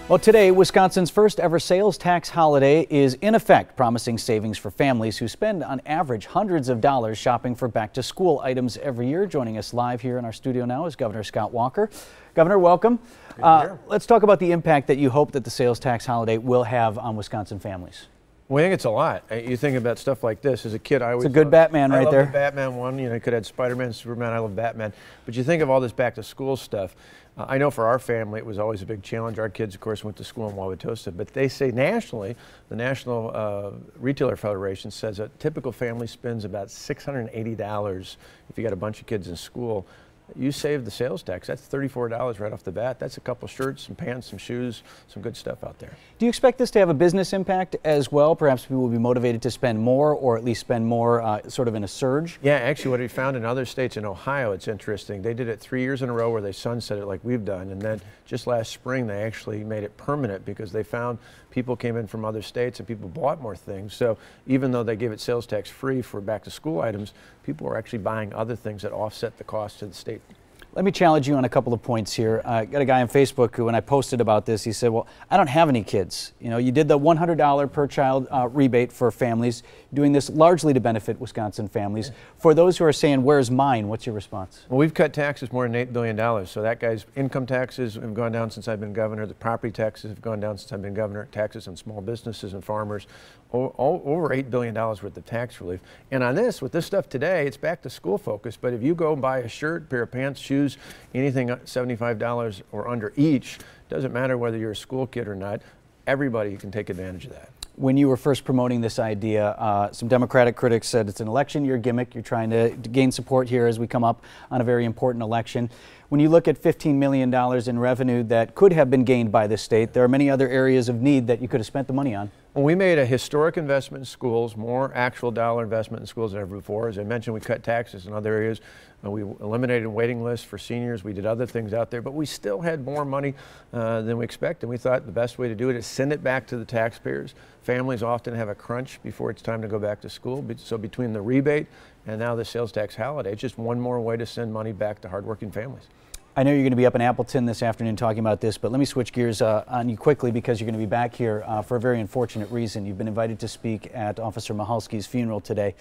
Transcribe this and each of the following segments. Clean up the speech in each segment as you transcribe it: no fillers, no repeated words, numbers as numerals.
Well, today, Wisconsin's first ever sales tax holiday is in effect, promising savings for families who spend on average hundreds of dollars shopping for back to school items every year. Joining us live here in our studio now is Governor Scott Walker. Governor, welcome. Let's talk about the impact that you hope that the sales tax holiday will have on Wisconsin families. Well, I think it's a lot. You think about stuff like this. As a kid, I always It's a good Batman right there. I love the Batman one. You know, you could have Spider-Man, Superman. I love Batman. But you think of all this back-to-school stuff. I know for our family, it was always a big challenge. Our kids, of course, went to school in Wauwatosa. But they say nationally, the National Retailer Federation says a typical family spends about $680 if you got a bunch of kids in school. You save the sales tax. That's $34 right off the bat. That's a couple shirts, some pants, some shoes, some good stuff out there. Do you expect this to have a business impact as well? Perhaps people will be motivated to spend more, or at least spend more sort of in a surge? Yeah, actually what we found in other states, in Ohio, it's interesting. They did it 3 years in a row where they sunset it like we've done. And then just last spring, they actually made it permanent because they found people came in from other states and people bought more things. So even though they gave it sales tax free for back to school items, people were actually buying other things that offset the cost to the state. Let me challenge you on a couple of points here. I got a guy on Facebook who, when I posted about this, he said, well, I don't have any kids. You know, you did the $100 per child rebate for families, doing this largely to benefit Wisconsin families. Yeah. For those who are saying, where's mine, what's your response? Well, we've cut taxes more than $8 billion. So that guy's income taxes have gone down since I've been governor. The property taxes have gone down since I've been governor. Taxes on small businesses and farmers, over $8 billion worth of tax relief. And on this, with this stuff today, it's back to school focus. But if you go buy a shirt, pair of pants, shoes, anything $75 or under each, doesn't matter whether you're a school kid or not, everybody can take advantage of that. When you were first promoting this idea, some Democratic critics said it's an election year gimmick. You're trying to gain support here as we come up on a very important election. When you look at $15 million in revenue that could have been gained by this state, there are many other areas of need that you could have spent the money on. Well, we made a historic investment in schools, more actual dollar investment in schools than ever before. As I mentioned, we cut taxes in other areas. We eliminated waiting lists for seniors. We did other things out there, but we still had more money than we expected. We thought the best way to do it is send it back to the taxpayers. Families often have a crunch before it's time to go back to school. So between the rebate and now the sales tax holiday, it's just one more way to send money back to hardworking families. I know you're going to be up in Appleton this afternoon talking about this, but let me switch gears on you quickly because you're going to be back here for a very unfortunate reason. You've been invited to speak at Officer Michalski's funeral today.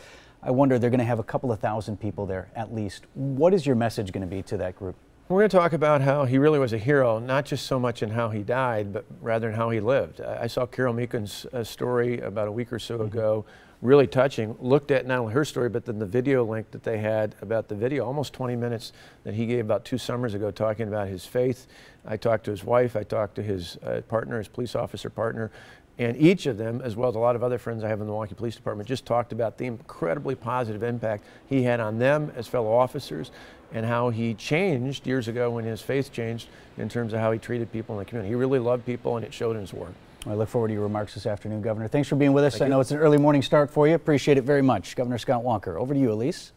I wonder, they're going to have a couple of thousand people there at least. What is your message going to be to that group? We're going to talk about how he really was a hero, not just so much in how he died, but rather in how he lived. I saw Carol Meekin's story about a week or so ago, really touching. Looked at not only her story, but then the video link that they had about the video, almost 20 minutes that he gave about 2 summers ago talking about his faith. I talked to his wife, I talked to his partner, his police officer partner, and each of them, as well as a lot of other friends I have in the Milwaukee Police Department, just talked about the incredibly positive impact he had on them as fellow officers and how he changed years ago when his faith changed in terms of how he treated people in the community. He really loved people and it showed in his work. I look forward to your remarks this afternoon, Governor. Thanks for being with us. I know it's an early morning start for you. Appreciate it very much. Governor Scott Walker. Over to you, Elise.